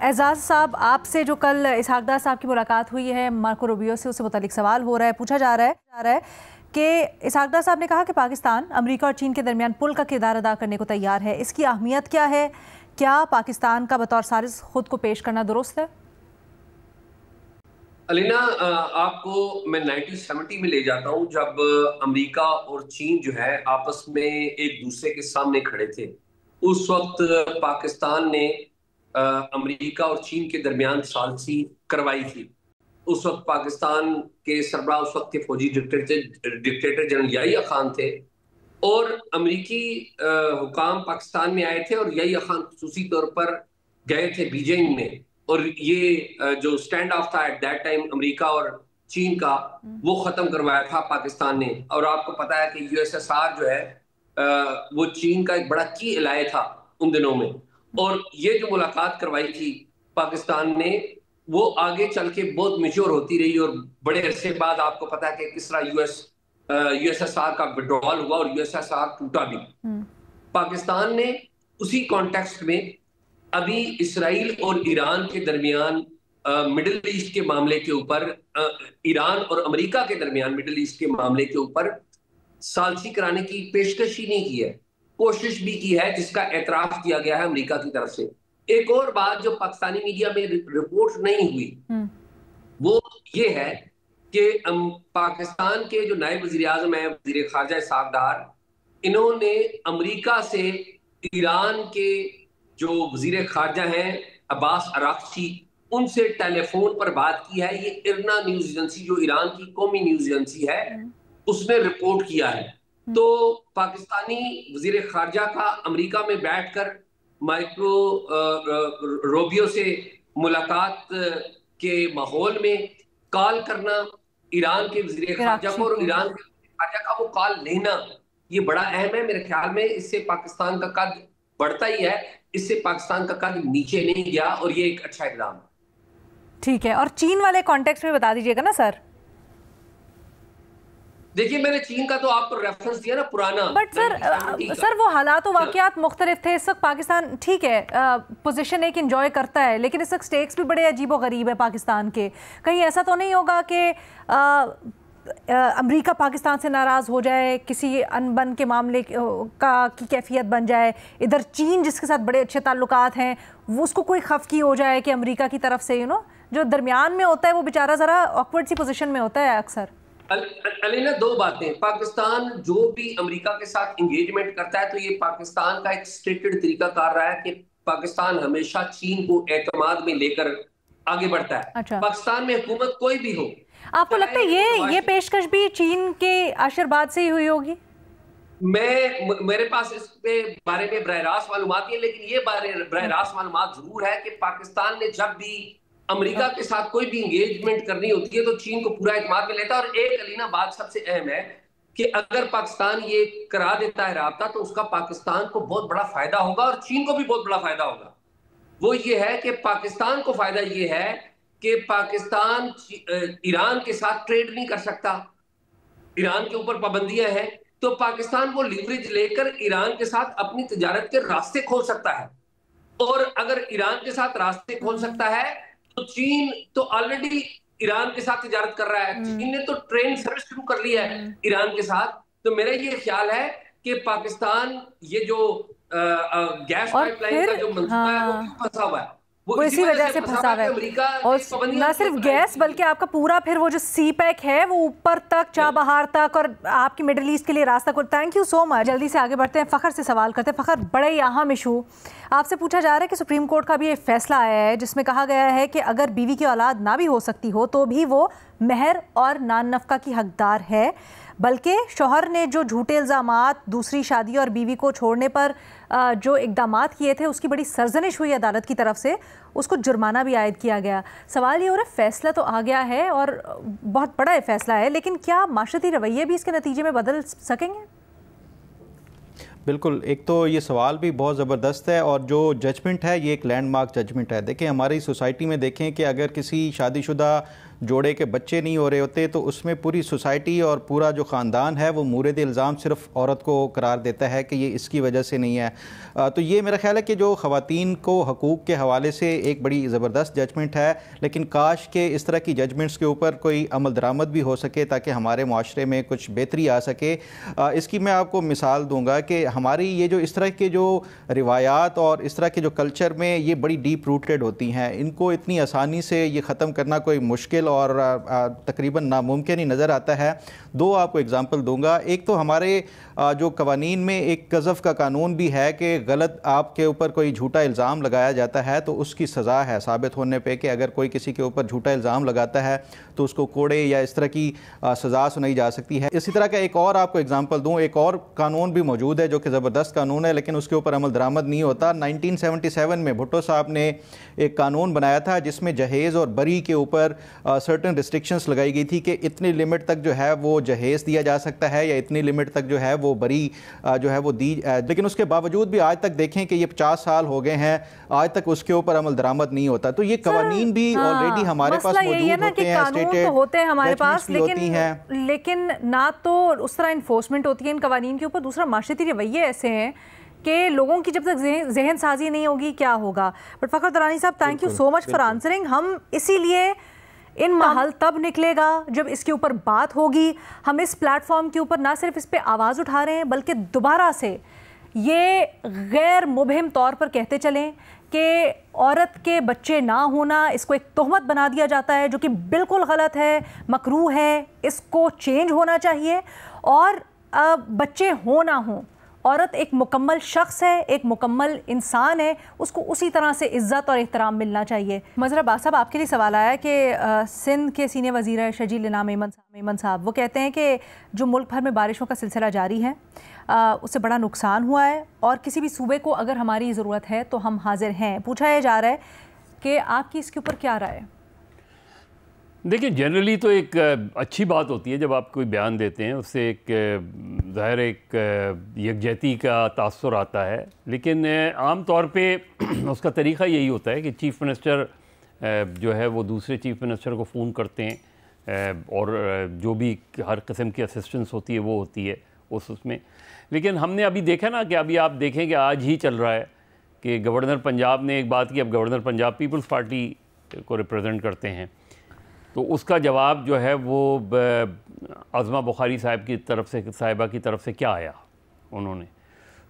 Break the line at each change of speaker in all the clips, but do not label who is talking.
एजाज साहब, आपसे जो कल इसहाकदार साहब की मुलाकात हुई है मार्को रूबियो से, उससे मुतालिक सवाल हो रहा है, पूछा जा रहा है कि इसहाकदार साहब ने कहा कि पाकिस्तान अमेरिका और चीन के दरमियान पुल का किरदार अदा करने को तैयार है। इसकी अहमियत क्या है? क्या पाकिस्तान का बतौर साजिश खुद को पेश करना दुरुस्त है?
अलीना, आपको मैं 1970 में ले जाता हूं, जब अमेरिका और चीन जो है आपस में एक दूसरे के सामने खड़े थे। उस वक्त पाकिस्तान ने अमेरिका और चीन के दरमियान सालसी करवाई थी। उस वक्त पाकिस्तान के सरबराह उस वक्त के फौजी डिक्टेटर जनरल याहिया खान थे, और अमेरिकी हुकाम पाकिस्तान में आए थे, और याहिया खान खुसूसी तौर पर गए थे बीजिंग में। और ये जो स्टैंड ऑफ था एट दैट टाइम अमेरिका और चीन का, वो खत्म करवाया था पाकिस्तान ने। और आपको पता है कि यूएसएसआर जो है वो चीन का एक बड़ा की इलाय था उन दिनों में। और ये जो मुलाकात करवाई थी पाकिस्तान ने, वो आगे चल के बहुत मैच्योर होती रही, और बड़े अरसे बाद आपको पता है कि किस तरह यूएसएसआर का विड्रॉल हुआ और यूएसएसआर टूटा भी। पाकिस्तान ने उसी कॉन्टेक्स्ट में अभी इसराइल और ईरान के दरमियान मिडिल ईस्ट के मामले के ऊपर, ईरान और अमेरिका के दरमियान मिडिल ईस्ट के मामले के ऊपर सालसी कराने की पेशकश ही नहीं की है, कोशिश भी की है, जिसका एतराफ किया गया है अमेरिका की तरफ से। एक और बात जो पाकिस्तानी मीडिया में रिपोर्ट नहीं हुई, वो ये है कि पाकिस्तान के जो नायब वजीर आजम है, वजीर खारजा इसहाकदार, इन्होंने अमेरिका से ईरान के जो वजीर खारजा हैं अब्बास अराक्ची, उनसे टेलीफोन पर बात की है। ये इरना न्यूज एजेंसी, जो ईरान की कौमी न्यूज एजेंसी है, उसने रिपोर्ट किया है। तो पाकिस्तानी वजीर खारजा का अमेरिका में बैठकर मार्को रूबियो से मुलाकात के माहौल में कॉल करना, ईरान के वजीर खारजा को और ईरान के खारजा का वो कॉल लेना, ये बड़ा अहम है। मेरे ख्याल में इससे पाकिस्तान का कद बढ़ता ही है, इससे पाकिस्तान का कद नीचे नहीं गया, और ये एक अच्छा इकदाम है।
ठीक है, और चीन वाले कॉन्टेक्स्ट में बता दीजिएगा ना सर।
देखिए, मैंने चीन का तो आपको रेफरेंस दिया ना पुराना,
बट सर वो हालात और वाकयात मुख्तलिफ थे। इस वक्त पाकिस्तान ठीक है, पोजीशन एक इंजॉय करता है, लेकिन इस वक्त स्टेक्स भी बड़े अजीब व गरीब है पाकिस्तान के। कहीं ऐसा तो नहीं होगा कि अमेरिका पाकिस्तान से नाराज़ हो जाए, किसी अनबन के मामले की कैफियत बन जाए, इधर चीन जिसके साथ बड़े अच्छे ताल्लुकात हैं वो उसको कोई खफकी हो जाए कि अमेरिका की तरफ से जो दरमियान में होता है वो बेचारा ज़रा ऑकवर्ड सी पोजीशन में होता है अक्सर।
अलीना, दो बातें। पाकिस्तान जो भी अमेरिका के साथ इंगेजमेंट करता है, तो ये पाकिस्तान का एक स्ट्रिक्टेड तरीकाकार रहा है कि पाकिस्तान हमेशा चीन को एतमाद में लेकर आगे बढ़ता है।
अच्छा।
पाकिस्तान में हुकूमत कोई भी हो,
आपको लगता है ये पेशकश भी चीन के आशीर्वाद से ही हुई होगी?
मेरे पास इस पे बारे में बराह रास्त मालूमात नहीं है, लेकिन ये बराह रास्त मालूमात जरूर है कि पाकिस्तान ने जब भी अमेरिका के साथ कोई भी इंगेजमेंट करनी होती है तो चीन को पूरा एतमाद में लेता है। और एक अलीना बात सबसे अहम है कि अगर पाकिस्तान ये करा देता है राब्ता, तो उसका पाकिस्तान को बहुत बड़ा फायदा होगा और चीन को भी बहुत बड़ा फायदा होगा। वो ये है कि पाकिस्तान को फायदा ये है कि पाकिस्तान ईरान के साथ ट्रेड नहीं कर सकता, ईरान के ऊपर पाबंदियां हैं, तो पाकिस्तान वो लीवरेज लेकर ईरान के साथ अपनी तिजारत के रास्ते खोल सकता है। और अगर ईरान के साथ रास्ते खोल सकता है तो चीन तो ऑलरेडी ईरान के साथ तिजारत कर रहा है, चीन ने तो ट्रेन सर्विस शुरू कर लिया है ईरान के साथ। तो मेरा ये ख्याल है कि पाकिस्तान ये जो गैस पाइपलाइन का जो मंसूबा है वो क्यों फंसा हुआ है,
वो इसी वजह से फंसा हुआ है। और ना सिर्फ गैस बल्कि आपका पूरा फिर वो जो सी पैक है वो ऊपर तक, चाबहार तक, और आपकी मिडिल ईस्ट के लिए रास्ता को। Thank you so much. जल्दी से आगे बढ़ते हैं, फ़खर से सवाल करते हैं। फ़खर, बड़े अहम इशू आपसे पूछा जा रहा है कि सुप्रीम कोर्ट का भी एक फैसला आया है जिसमें कहा गया है कि अगर बीवी की औलाद ना भी हो सकती हो तो भी वो महर और नान नफ़का की हकदार है, बल्कि शौहर ने जो झूठे इल्ज़ामात दूसरी शादी और बीवी को छोड़ने पर जो इक़दामात किए थे उसकी बड़ी सरजनिश हुई अदालत की तरफ से, उसको जुर्माना भी आयद किया गया। सवाल ये हो रहा है, फैसला तो आ गया है और बहुत बड़ा फैसला है, लेकिन क्या माशरती रवैये भी इसके नतीजे में बदल सकेंगे?
बिल्कुल, एक तो ये सवाल भी बहुत ज़बरदस्त है और जो जजमेंट है ये एक लैंडमार्क जजमेंट है। देखें, हमारी सोसाइटी में देखें कि अगर किसी शादीशुदा जोड़े के बच्चे नहीं हो रहे होते, तो उसमें पूरी सोसाइटी और पूरा जो ख़ानदान है वो मूरद इल्ज़ाम सिर्फ औरत को करार देता है कि ये इसकी वजह से नहीं है। तो ये मेरा ख्याल है कि जो ख़वातीन को हकूक़ के हवाले से एक बड़ी ज़बरदस्त जजमेंट है, लेकिन काश के इस तरह की जजमेंट्स के ऊपर कोई अमल दरामद भी हो सके ताकि हमारे माशरे में कुछ बेहतरी आ सके। इसकी मैं आपको मिसाल दूँगा कि हमारी ये जो इस तरह के जो रिवायात और इस तरह के जो कल्चर में ये बड़ी डीप रूटेड होती हैं, इनको इतनी आसानी से ये ख़त्म करना कोई मुश्किल और तकरीबन नामुमकिन ही नज़र आता है। दो आपको एग्ज़ाम्पल दूंगा। एक तो हमारे जो कवानीन में एक क़ज़फ़ का कानून भी है कि गलत आपके ऊपर कोई झूठा इल्ज़ाम लगाया जाता है तो उसकी सज़ा है साबित होने पे कि अगर कोई किसी के ऊपर झूठा इल्ज़ाम लगाता है तो उसको कोड़े या इस तरह की सज़ा सुनाई जा सकती है। इसी तरह का एक और आपको एग्ज़ाम्पल दूँ, एक और कानून भी मौजूद है जो कि ज़बरदस्त कानून है लेकिन उसके ऊपर अमल दरामद नहीं होता। 1977 में भुट्टो साहब ने एक कानून बनाया था जिसमें जहेज़ और बरी के ऊपर सर्टेन रिस्ट्रिक्शंस लगाई गई थी कि इतनी लिमिट तक जो है वो जहेज़ दिया जा सकता है या इतनी लिमिट तक जो है वो बरी जो है वो दी। लेकिन उसके बावजूद भी आज तक देखें कि ये 50 साल हो गए हैं, आज तक उसके ऊपर अमल दरामद नहीं होता। तो ये कवानीन भी ऑलरेडी हमारे पास मौजूद होते हैं, स्टेटेड
तो होते हैं हमारे पास,
लेकिन
ना तो उस तरह इन्फोर्समेंट होती है इन कवानीन के ऊपर। दूसरा, माशरती रवैये ऐसे हैं कि लोगों की जब तक जहन साजी नहीं होगी क्या होगा। बट फ़खर दरानी साहब, thank you so much for answering. हम इसीलिए इन महल तब निकलेगा जब इसके ऊपर बात होगी। हम इस प्लेटफॉर्म के ऊपर ना सिर्फ इस पे आवाज़ उठा रहे हैं बल्कि दोबारा से ये गैर मुबहिम तौर पर कहते चलें कि औरत के बच्चे ना होना, इसको एक तोहमत बना दिया जाता है जो कि बिल्कुल गलत है, मकरूह है, इसको चेंज होना चाहिए। और बच्चे हो ना हो, औरत एक मुकम्मल शख्स है, एक मुकम्मल इंसान है, उसको उसी तरह से इज़्ज़त और एहतराम मिलना चाहिए। मज़र अब्बास साहब, आपके लिए सवाल आया कि सिंध के सीनियर वज़ीर है शजील इनाम मेमन साहब, वो कहते हैं कि जो मुल्क भर में बारिशों का सिलसिला जारी है उससे बड़ा नुकसान हुआ है और किसी भी सूबे को अगर हमारी ज़रूरत है तो हम हाजिर हैं। पूछा यह जा रहा है कि आपकी इसके ऊपर क्या राय है?
देखिए, जनरली तो एक अच्छी बात होती है जब आप कोई बयान देते हैं, उससे एक ज़ाहिर एक यकजहती का तासुर आता है। लेकिन आम तौर पे उसका तरीक़ा यही होता है कि चीफ़ मिनिस्टर जो है वो दूसरे चीफ़ मिनिस्टर को फ़ोन करते हैं और जो भी हर किस्म की असिस्टेंस होती है वो होती है उसमें। लेकिन हमने अभी देखा ना कि अभी आप देखें कि आज ही चल रहा है कि गवर्नर पंजाब ने एक बात की। अब गवर्नर पंजाब पीपल्स पार्टी को रिप्रेजेंट करते हैं, तो उसका जवाब जो है वो आज़मा बुखारी साहिबा की तरफ से क्या आया उन्होंने।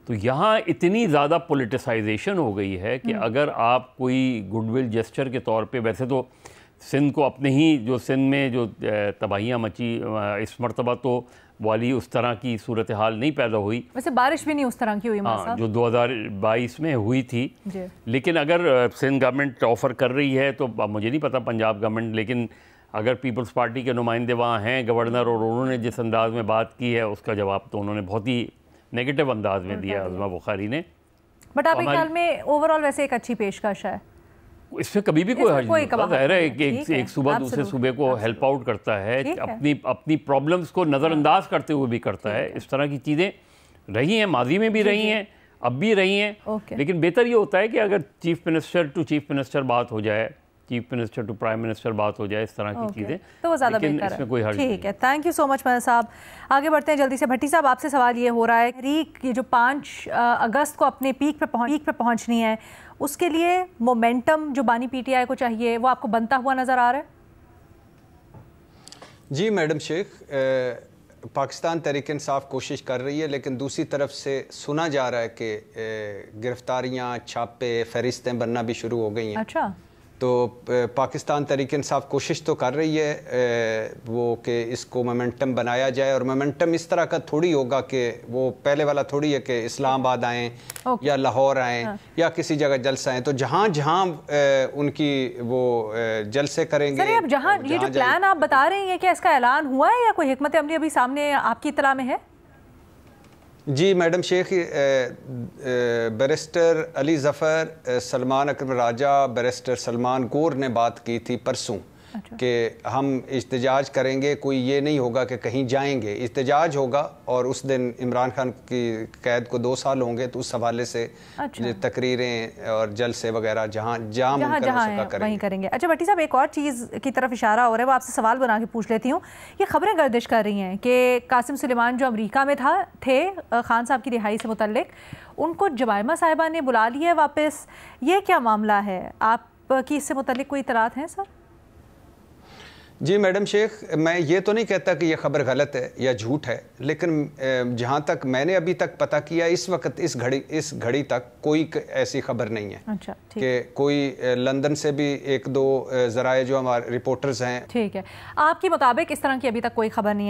तो यहाँ इतनी ज़्यादा पॉलिटिसाइजेशन हो गई है कि अगर आप कोई गुडविल जेस्चर के तौर पे, वैसे तो सिंध को अपने ही जो सिंध में जो तबाहियाँ मची इस मरतबा तो वाली उस तरह की सूरत हाल नहीं पैदा हुई।
वैसे बारिश भी नहीं उस तरह की हुई
जो 2022 में हुई थी। लेकिन अगर सिंध गवर्नमेंट ऑफ़र कर रही है तो मुझे नहीं पता पंजाब गवर्नमेंट, लेकिन अगर पीपल्स पार्टी के नुमाइंदे वहाँ हैं गवर्नर और उन्होंने जिस अंदाज में बात की है उसका जवाब तो उन्होंने बहुत ही नेगेटिव अंदाज में दिया आज़मा बुखारी ने।
बट आपके ख्याल में ओवरऑल वैसे एक अच्छी पेशकश है?
इससे कभी भी कोई हर्ज नहीं होता। ज़ाहिर है एक सूबा दूसरे सूबे को हेल्प आउट करता है, अपनी प्रॉब्लम्स को नज़रअंदाज करते हुए भी करता है। इस तरह की चीज़ें रही हैं, माजी में भी रही हैं, अब भी रही हैं। लेकिन बेहतर ये होता है कि अगर chief minister to chief minister बात हो जाए, chief minister to prime minister बात हो जाए, इस तरह की चीज़ें,
तो वो ज़्यादा बेहतर है।
कोई हर्ज नहीं।
ठीक है, thank you so much Madan साहब। आगे बढ़ते हैं जल्दी से। भट्टी साहब, आपसे सवाल ये हो रहा है, तहरीक ये जो 5 अगस्त को अपने पीक पे पहुंचनी है, उसके लिए मोमेंटम जो बानी पीटीआई को चाहिए वो आपको बनता हुआ नज़र आ रहा है?
जी मैडम शेख, पाकिस्तान तहरीक इंसाफ कोशिश कर रही है, लेकिन दूसरी तरफ से सुना जा रहा है कि गिरफ्तारियां, छापे, फहरिस्तें बनना भी शुरू हो गई हैं।
अच्छा।
तो पाकिस्तान तहरीक इंसाफ कोशिश तो कर रही है वो कि इसको मोमेंटम बनाया जाए, और मोमेंटम इस तरह का थोड़ी होगा कि वो पहले वाला थोड़ी है कि इस्लामाबाद आएँ या लाहौर आएँ या किसी जगह जलसा आएँ। तो जहाँ जहाँ उनकी वो जलसे करेंगे।
सर, अब जहाँ ये जो प्लान आप बता रहे हैं, क्या इसका ऐलान हुआ है या कोई हिकमत अमली अभी सामने आपकी इत्तला में है?
जी मैडम शेख, बैरिस्टर अली ज़फ़र, सलमान अकरम राजा, बैरिस्टर सलमान गौर ने बात की थी परसों कि हम इस्तिजाज करेंगे, कोई ये नहीं होगा कि कहीं जाएंगे, इस्तिजाज होगा और उस दिन इमरान खान की कैद को 2 साल होंगे, तो उस हवाले से तकरीरें और जलसे वगैरह जहाँ
वहीं करेंगे। अच्छा भट्टी साहब, एक और चीज़ की तरफ इशारा हो रहा है, वो आपसे सवाल बना के पूछ लेती हूँ। ये खबरें गर्दिश कर रही हैं कि कासिम सुलेमान जो अमेरिका में थे खान साहब की रिहाई से मुतल्लिक, उनको जमाइमा साहिबा ने बुला लिया है वापस। ये क्या मामला है? आपकी इससे मुतल्लिक कोई इतलात हैं सर?
जी मैडम शेख, मैं ये तो नहीं कहता कि यह खबर गलत है या झूठ है, लेकिन जहाँ तक मैंने अभी तक पता किया, इस वक्त इस घड़ी तक कोई ऐसी खबर नहीं है।
अच्छा,
कि कोई लंदन से भी 1-2 ज़राए जो हमारे रिपोर्टर्स हैं।
ठीक है, आपके मुताबिक इस तरह की अभी तक कोई खबर नहीं है।